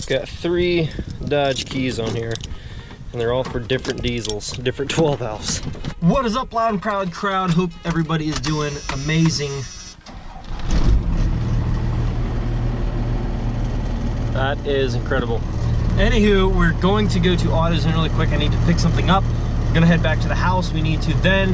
Got 3 Dodge keys on here, and they're all for different diesels, different 12 valves. What is up, loud and proud crowd? Hope everybody is doing amazing. That is incredible. Anywho, we're going to go to AutoZone really quick. I need to pick something up. We're gonna head back to the house. We need to then,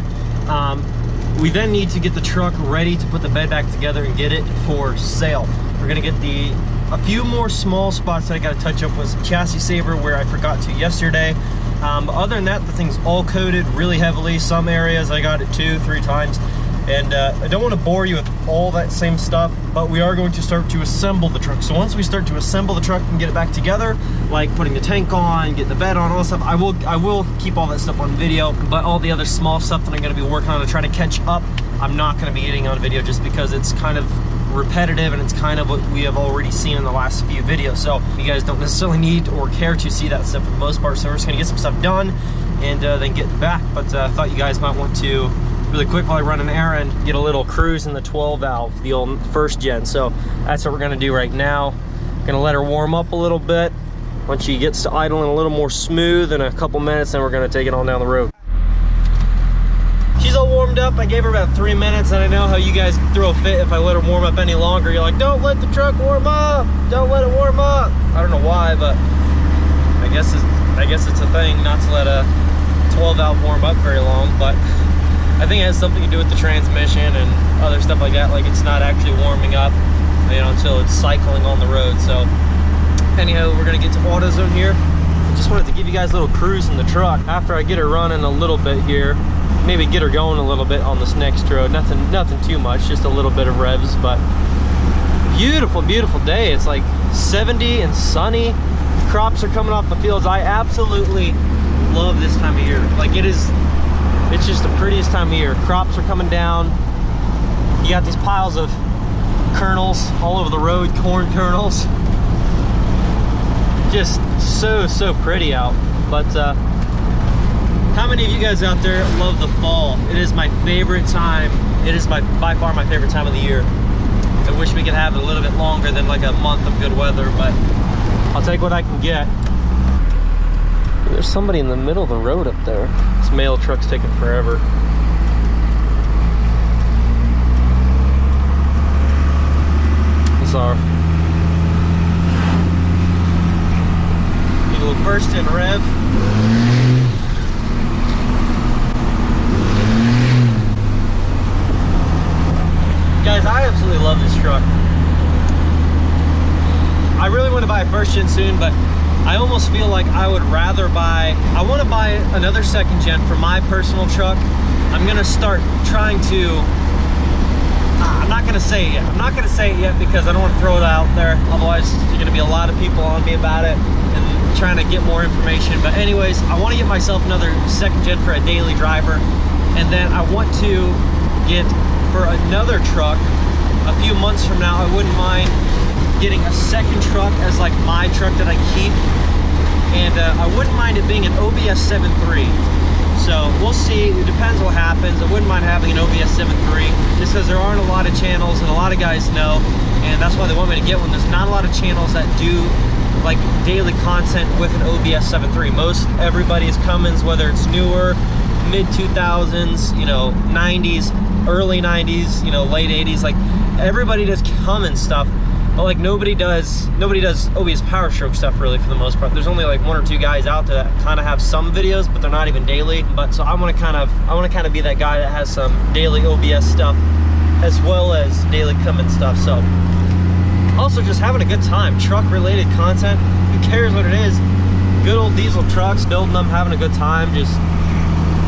we then need to get the truck ready to put the bed back together and get it for sale. We're gonna get a few more small spots that I gotta touch up with some chassis saver where I forgot to yesterday. But other than that, the thing's all coated really heavily. Some areas I got it 2-3 times. And I don't want to bore you with all that same stuff, but we are going to start to assemble the truck. So once we start to assemble the truck and get it back together, like putting the tank on, getting the bed on, all that stuff, I will keep all that stuff on video, but all the other small stuff that I'm going to be working on to try to catch up, I'm not going to be getting on video just because it's kind of repetitive and it's kind of what we have already seen in the last few videos. So you guys don't necessarily need or care to see that stuff for the most part. So we're just going to get some stuff done and then get back. But I thought you guys might want to really quick while I run an errand, get a little cruise in the 12 valve, the old first gen. So that's what we're gonna do right now. Gonna let her warm up a little bit. Once she gets to idling a little more smooth in a couple minutes, then we're gonna take it on down the road. She's all warmed up. I gave her about 3 minutes, and I know how you guys throw a fit if I let her warm up any longer. You're like, don't let the truck warm up, don't let it warm up. I don't know why, but I guess it's a thing not to let a 12 valve warm up very long, but I think it has something to do with the transmission and other stuff like that. Like, it's not actually warming up, you know, until it's cycling on the road. So anyhow, we're gonna get to AutoZone here. Just wanted to give you guys a little cruise in the truck after I get her running a little bit here. Maybe get her going a little bit on this next road. Nothing too much, just a little bit of revs, but beautiful, beautiful day. It's like 70 and sunny. Crops are coming off the fields. I absolutely love this time of year. Like, it's just the prettiest time of year. Crops are coming down. You got these piles of kernels all over the road, corn kernels. Just so pretty out. But how many of you guys out there love the fall? It is my favorite time. It is by far my favorite time of the year. I wish we could have it a little bit longer than like a month of good weather, but I'll take what I can get. There's somebody in the middle of the road up there. This mail truck's taking forever. Sorry. Need a little burst in rev. Guys, I absolutely love this truck. I really want to buy a first gen soon, but I almost feel like I would rather I want to buy another second gen for my personal truck. I'm going to start trying to, I'm not going to say it yet. I'm not going to say it yet because I don't want to throw it out there. Otherwise, there's going to be a lot of people on me about it and trying to get more information. But anyways, I want to get myself another second gen for a daily driver. And then I want to get for another truck a few months from now. I wouldn't mind getting a second truck as like my truck that I keep, and I wouldn't mind it being an OBS 7.3. So we'll see. It depends what happens. I wouldn't mind having an OBS 7.3 just because there aren't a lot of channels, and a lot of guys know, and that's why they want me to get one. There's not a lot of channels that do like daily content with an OBS 7.3. Most everybody is Cummins, whether it's newer, mid 2000s, you know, 90s, early 90s, you know, late 80s. Like, everybody does Cummins stuff. But like nobody does OBS Powerstroke stuff really for the most part. There's only like 1 or 2 guys out there that kind of have some videos, but they're not even daily. But so I want to kind of be that guy that has some daily OBS stuff as well as daily Cummins stuff. So also just having a good time, truck related content. Who cares what it is? Good old diesel trucks, building them, having a good time. It's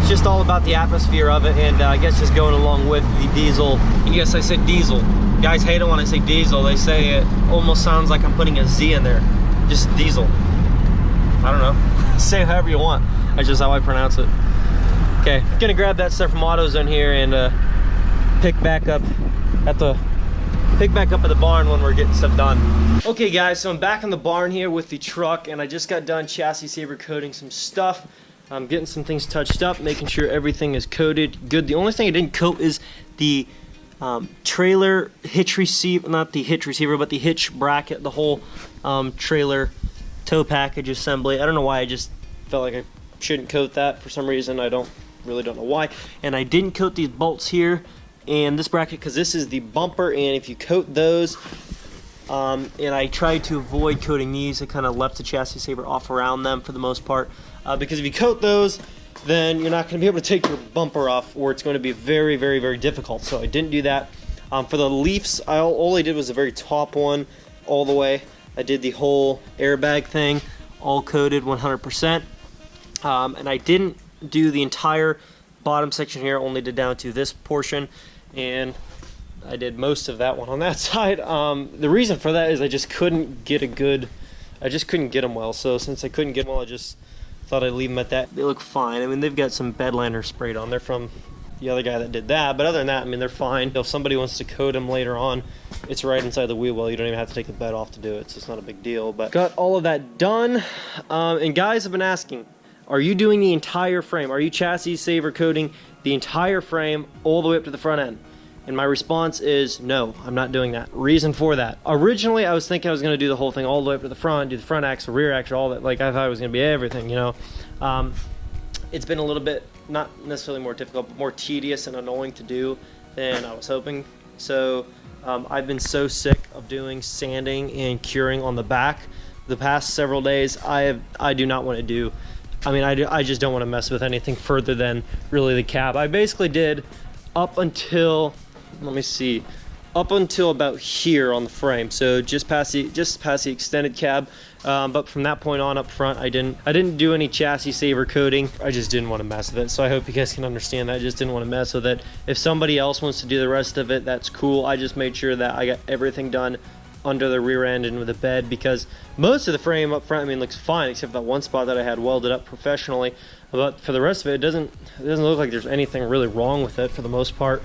just all about the atmosphere of it, and I guess just going along with the diesel. Yes, I said diesel. Guys hate it when I say diesel. They say it almost sounds like I'm putting a Z in there. Just diesel. I don't know. Say it however you want. That's just how I pronounce it. Okay, gonna grab that stuff from AutoZone here and pick back up at the barn when we're getting stuff done. Okay guys, so I'm back in the barn here with the truck, and I just got done chassis saver coating some stuff. I'm getting some things touched up, making sure everything is coated good. The only thing I didn't coat is the trailer hitch receiver, not the hitch receiver, but the hitch bracket, the whole trailer tow package assembly. I don't know why, I just felt like I shouldn't coat that for some reason. I really don't know why. And I didn't coat these bolts here and this bracket because this is the bumper, and if you coat those, and I tried to avoid coating these, I kind of left the chassis saver off around them for the most part, because if you coat those, then you're not going to be able to take your bumper off, or it's going to be very, very, very difficult. So I didn't do that. For the leafs, all I did was the very top one all the way. I did the whole airbag thing, all coated 100%. And I didn't do the entire bottom section here, only did down to this portion, and I did most of that one on that side. The reason for that is I just couldn't get them well. So since I couldn't get them well, I just thought I'd leave them at that. They look fine. I mean, they've got some bed liner sprayed on. They're from the other guy that did that, but other than that, I mean, they're fine. If somebody wants to coat them later on, it's right inside the wheel well. You don't even have to take the bed off to do it, so it's not a big deal. But got all of that done. And guys have been asking, are you doing the entire frame? Are you chassis saver coating the entire frame all the way up to the front end? And my response is no, I'm not doing that. Reason for that. Originally, I was thinking I was gonna do the whole thing all the way up to the front, do the front axle, rear axle, all that. Like, I thought it was gonna be everything, you know? It's been a little bit, not necessarily more difficult, but more tedious and annoying to do than I was hoping. So I've been so sick of doing sanding and curing on the back the past several days. I do not want to do, I just don't want to mess with anything further than really the cab. I basically did up until, let me see, up until about here on the frame, so just past the extended cab. But from that point on up front, I didn't do any chassis saver coating. I just didn't want to mess with it. So I hope you guys can understand that. I just didn't want to mess with it. If somebody else wants to do the rest of it, that's cool. I just made sure that I got everything done under the rear end and with the bed, because most of the frame up front, I mean, looks fine except for that one spot that I had welded up professionally. But for the rest of it, it doesn't look like there's anything really wrong with it for the most part.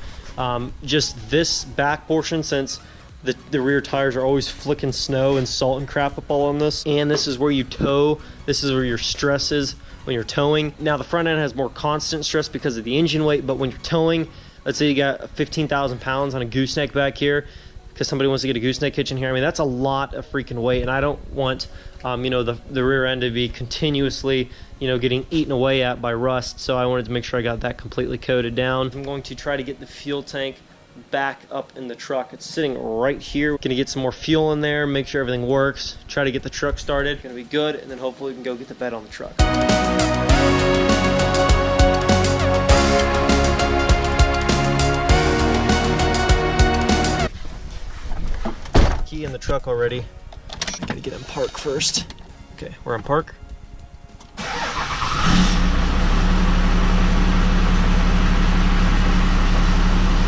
Just this back portion, since the rear tires are always flicking snow and salt and crap up all on this, and this is where you tow, this is where your stress is when you're towing. Now the front end has more constant stress because of the engine weight, but when you're towing, let's say you got 15,000 pounds on a gooseneck back here, because somebody wants to get a gooseneck hitch in here, I mean, that's a lot of freaking weight, and I don't want you know, the rear end to be continuously, you know, getting eaten away at by rust. So I wanted to make sure I got that completely coated down. I'm going to try to get the fuel tank back up in the truck. It's sitting right here. Gonna get some more fuel in there, make sure everything works, try to get the truck started. Gonna be good, and then hopefully we can go get the bed on the truck. Key in the truck already. Gotta get in park first. Okay, we're in park.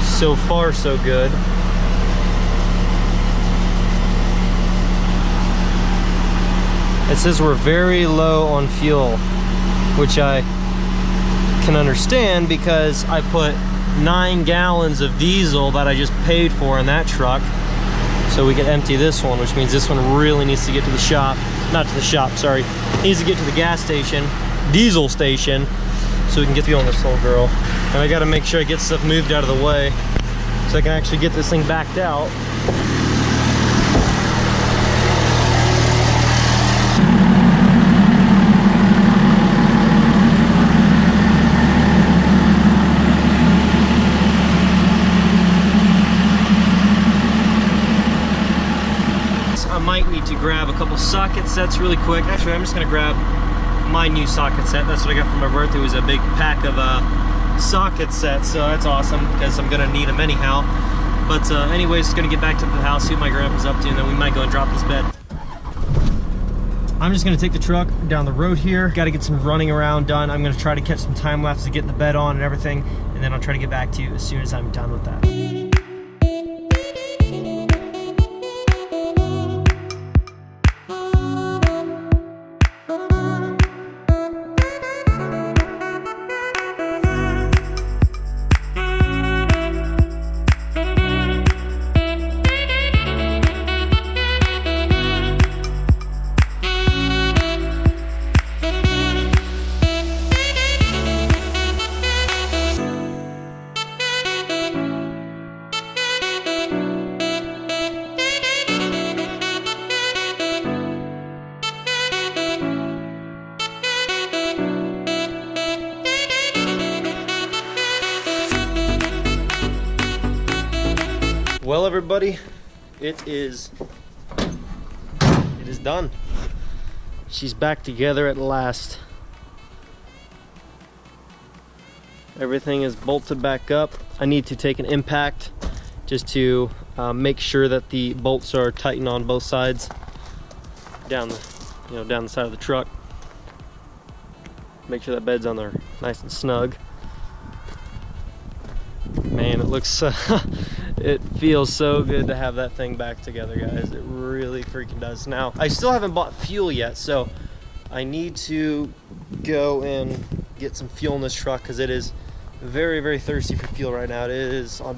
So far, so good. It says we're very low on fuel, which I can understand because I put 9 gallons of diesel that I just paid for in that truck. So we can empty this one, which means this one really needs to get to the shop. Not to the shop, sorry. Needs to get to the gas station, diesel station, so we can get fuel on this little girl. And I gotta make sure I get stuff moved out of the way so I can actually get this thing backed out. I might need to grab a couple socket sets really quick. Actually, I'm just gonna grab my new socket set. That's what I got for my birthday. It was a big pack of socket sets, so that's awesome because I'm gonna need them anyhow. But anyways, gonna get back to the house, see what my grandpa's up to, and then we might go and drop this bed. I'm just gonna take the truck down the road here. Got to get some running around done. I'm gonna try to catch some time lapse to get the bed on and everything, and then I'll try to get back to you as soon as I'm done with that. Well, everybody, it is done. She's back together at last. Everything is bolted back up. I need to take an impact just to make sure that the bolts are tightened on both sides down the down the side of the truck. Make sure that bed's on there nice and snug. Man, it looks it feels so good to have that thing back together, guys. It really freaking does. Now, I still haven't bought fuel yet, so I need to go and get some fuel in this truck because it is very, very thirsty for fuel right now. It is on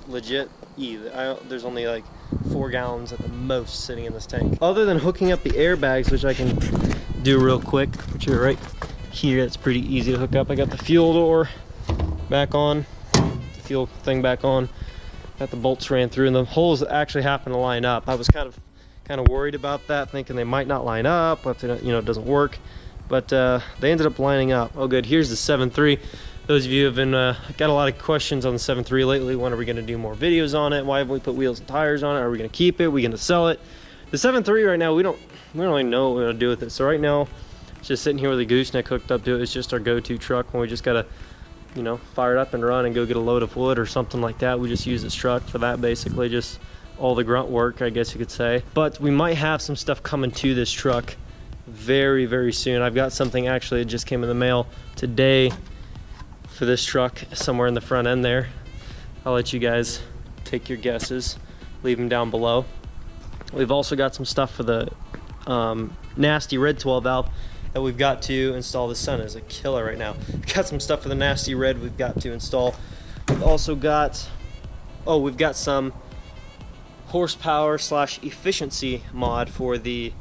legit E. There's only like 4 gallons at the most sitting in this tank. Other than hooking up the airbags, which I can do real quick, which are right here, it's pretty easy to hook up. I got the fuel door back on, the fuel thing back on. Got the bolts ran through, and the holes actually happen to line up. I was kind of worried about that, thinking they might not line up, but it doesn't work. But they ended up lining up. Oh, good. Here's the 7.3. Those of you who have been got a lot of questions on the 7.3 lately. When are we going to do more videos on it? Why have we put wheels and tires on it? Are we going to keep it? Are we going to sell it? The 7.3 right now, we don't really know what we're going to do with it. So right now, it's just sitting here with a gooseneck hooked up to it. It's just our go-to truck when we just got to fire it up and run and go get a load of wood or something like that. We just use this truck for that, basically, just all the grunt work, I guess you could say. But we might have some stuff coming to this truck very, very soon. I've got something actually, it just came in the mail today for this truck somewhere in the front end there. I'll let you guys take your guesses, leave them down below. We've also got some stuff for the nasty red 12 valve that we've got to install. The sun is a killer right now. We've got some stuff for the nasty red we've got to install. We've also got, we've got some horsepower / efficiency mod for the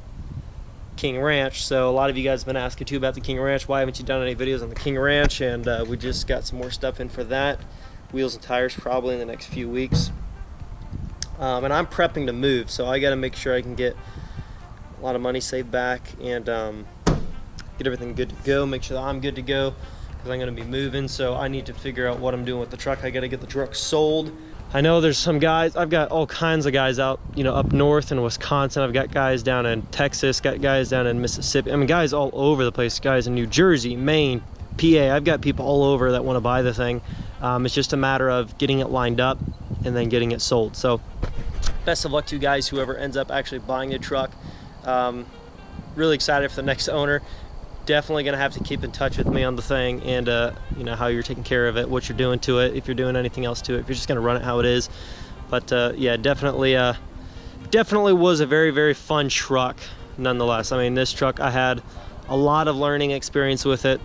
KingRanch. So a lot of you guys have been asking too about the KingRanch. Why haven't you done any videos on the KingRanch? And we just got some more stuff in for that. Wheels and tires probably in the next few weeks. And I'm prepping to move, so I got to make sure I can get a lot of money saved back and get everything good to go. Make sure that I'm good to go because I'm going to be moving. So I need to figure out what I'm doing with the truck. I got to get the truck sold. I know there's some guys, I've got all kinds of guys out, up north in Wisconsin. I've got guys down in Texas, got guys down in Mississippi. I mean, guys all over the place, guys in New Jersey, Maine, PA. I've got people all over that want to buy the thing. It's just a matter of getting it lined up and then getting it sold. So best of luck to you guys, whoever ends up actually buying the truck. Really excited for the next owner. Definitely gonna have to keep in touch with me on the thing and how you're taking care of it, what you're doing to it, if you're doing anything else to it, if you're just gonna run it how it is. But yeah, definitely was a very, very fun truck nonetheless. I mean, this truck, I had a lot of learning experience with it,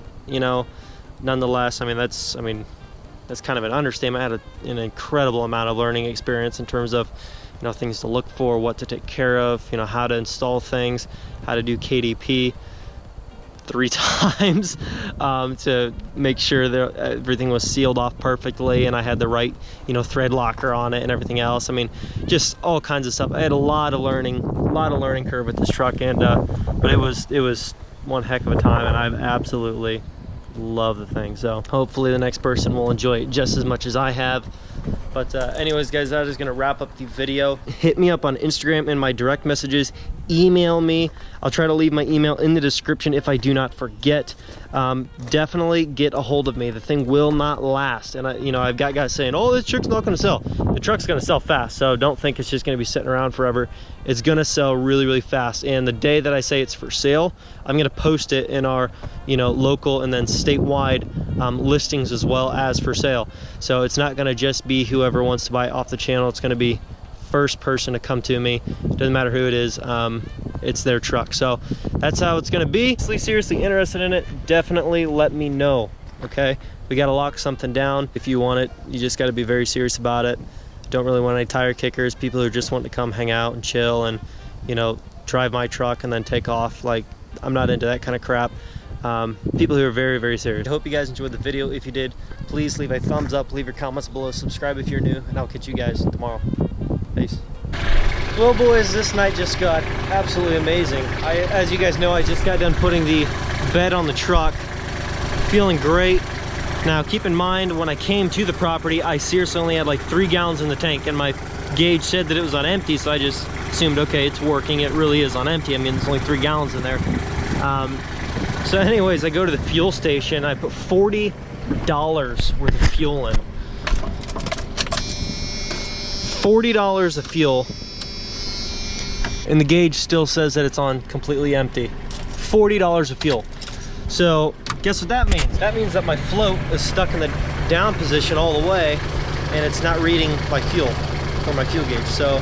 nonetheless. I mean, that's kind of an understatement. I had an incredible amount of learning experience in terms of things to look for, what to take care of, how to install things, how to do KDP 3 times to make sure that everything was sealed off perfectly and I had the right thread locker on it and everything else. I mean, just all kinds of stuff. I had a lot of learning curve with this truck, and but it was one heck of a time, and I've absolutely loved the thing. So hopefully the next person will enjoy it just as much as I have. But anyways, guys, that is going to wrap up the video. Hit me up on Instagram in my direct messages. Email me. I'll try to leave my email in the description if I do not forget. Definitely get a hold of me. The thing will not last. And I've got guys saying, oh, this truck's not going to sell. The truck's going to sell fast. So don't think it's just going to be sitting around forever. It's going to sell really, really fast. And the day that I say it's for sale, I'm going to post it in our local and then statewide listings as well as for sale. So it's not going to just be whoever wants to buy it off the channel. It's going to be first person to come to me. Doesn't matter who it is, it's their truck. So that's how it's going to be. Seriously interested in it, definitely let me know. Okay, we got to lock something down. If you want it, you just got to be very serious about it. Don't really want any tire kickers, people who just want to come hang out and chill and drive my truck and then take off. Like, I'm not into that kind of crap. People who are very, very serious. I hope you guys enjoyed the video. If you did, please leave a thumbs up, leave your comments below, subscribe if you're new, and I'll catch you guys tomorrow. Peace. Well, boys, this night just got absolutely amazing. As you guys know, I just got done putting the bed on the truck. Feeling great. Now keep in mind, when I came to the property, I seriously only had like 3 gallons in the tank, and my gauge said that it was on empty, so I just assumed, okay, it's working. It really is on empty. I mean, there's only 3 gallons in there. So anyways, I go to the fuel station. I put $40 worth of fuel in. $40 of fuel, and the gauge still says that it's on completely empty. $40 of fuel. So guess what that means? That means that my float is stuck in the down position all the way, and it's not reading my fuel or my fuel gauge. So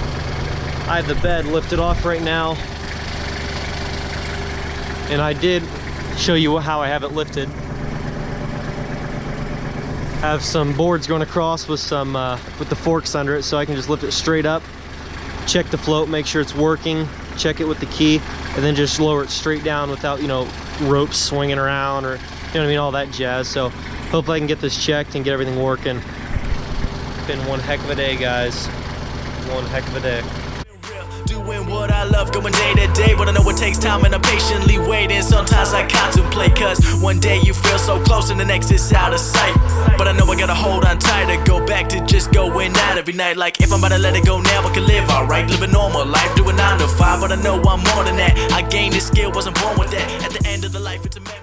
I have the bed lifted off right now, and I did show you how I have it lifted. Have some boards going across with some with the forks under it, so I can just lift it straight up, check the float, make sure it's working, check it with the key, and then just lower it straight down without, you know, ropes swinging around, or, you know what I mean, all that jazz. So hopefully I can get this checked and get everything working. Been one heck of a day, guys. One heck of a day. Doing what I love, going day to day, but I know it takes time and I'm patiently waiting. Sometimes I contemplate, cause one day you feel so close and the next is out of sight. But I know I gotta hold on tight to go back to just going out every night. Like if I'm about to let it go now, I can live alright, live a normal life, doing 9 to 5. But I know I'm more than that. I gained this skill, wasn't born with that. At the end of the life, it's a memory.